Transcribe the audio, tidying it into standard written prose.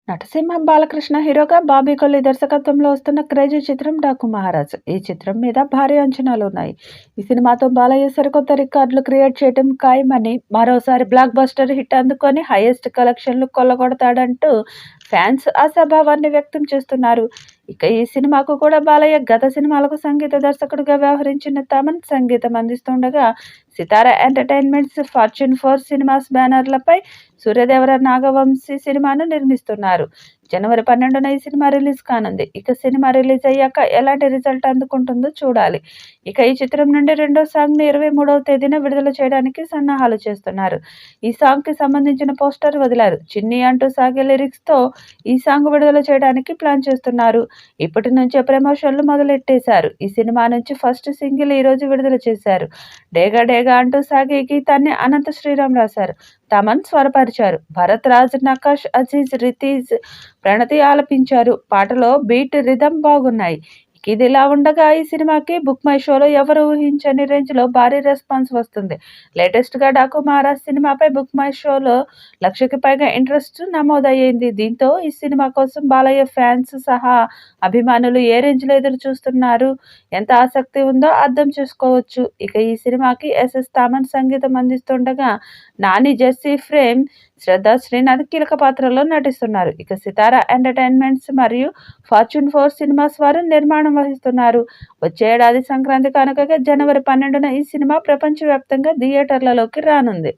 నటసింహం బాలకృష్ణ హీరోగా బాబీ కొల్లి దర్శకత్వంలో వస్తున్న క్రేజీ చిత్రం డాకు మహారాజ్. ఈ చిత్రం మీద భారీ అంచనాలున్నాయి. ఈ సినిమాతో బాలయ్య సరికొత్త రికార్డులు క్రియేట్ చేయడం ఖాయమని, మరోసారి బ్లాక్ బస్టర్ హిట్ అందుకొని హైయెస్ట్ కలెక్షన్లు కొల్లగొడతాడంటూ ఫ్యాన్స్ ఆశాభావాన్ని వ్యక్తం చేస్తున్నారు. ఇక ఈ సినిమాకు కూడా బాలయ్య గత సినిమాలకు సంగీత దర్శకుడిగా వ్యవహరించిన తమన్ సంగీతం అందిస్తుండగా, సితార ఎంటర్టైన్మెంట్స్, ఫార్చ్యూన్ 4 సినిమాస్ బ్యానర్లపై సూర్యదేవర నాగవంశీ సినిమాను నిర్మిస్తున్నారు. జనవరి 12న ఈ సినిమా రిలీజ్ కానుంది. ఇక సినిమా రిలీజ్ అయ్యాక ఎలాంటి రిజల్ట్ అందుకుంటుందో చూడాలి. ఇక ఈ చిత్రం నుండి రెండో సాంగ్ని 23వ తేదీన విడుదల చేయడానికి సన్నాహాలు చేస్తున్నారు. ఈ సాంగ్కి సంబంధించిన పోస్టర్ వదిలారు. చిన్ని అంటూ సాగే లిరిక్స్తో ఈ సాంగ్ విడుదల చేయడానికి ప్లాన్ చేస్తున్నారు. ఇప్పటి నుంచే ప్రమోషన్లు మొదలెట్టేశారు. ఈ సినిమా నుంచి ఫస్ట్ సింగిల్ ఈ రోజు విడుదల చేశారు. డేగా డేగా అంటూ సాగే ఈ గీతాన్ని అనంత శ్రీరామ్ రాశారు. తమన్ స్వరపరిచారు. భరత్ రాజ్, నకాష్ అజీజ్, రితీజ్, ప్రణతి ఆలపించారు. పాటలో బీట్, రిథమ్ బాగున్నాయి. ఇదిలా ఉండగా ఈ సినిమాకి బుక్ మై షోలో ఎవరు ఊహించని రేంజ్లో భారీ రెస్పాన్స్ వస్తుంది. లేటెస్ట్గా డాకు మహారాజ్ సినిమాపై బుక్ మై షోలో 1,00,000కి పైగా ఇంట్రెస్ట్ నమోదయ్యింది. దీంతో ఈ సినిమా కోసం బాలయ్య ఫ్యాన్స్ సహా అభిమానులు ఏ రేంజ్లో ఎదురు చూస్తున్నారు, ఎంత ఆసక్తి ఉందో అర్థం చేసుకోవచ్చు. ఇక ఈ సినిమాకి ఎస్ఎస్ తామన్ సంగీతం అందిస్తుండగా, నాని, జెస్సీ ఫ్రేమ్, శ్రద్ధ శ్రీనాథ్ కీలక పాత్రలో నటిస్తున్నారు. ఇక సితారా ఎంటర్టైన్మెంట్స్ మరియు ఫార్చ్యూన్ 4 సినిమాస్ వారు నిర్మాణం వహిస్తున్నారు. వచ్చే ఏడాది సంక్రాంతి కానుకగా జనవరి 12న ఈ సినిమా ప్రపంచవ్యాప్తంగా థియేటర్లలోకి రానుంది.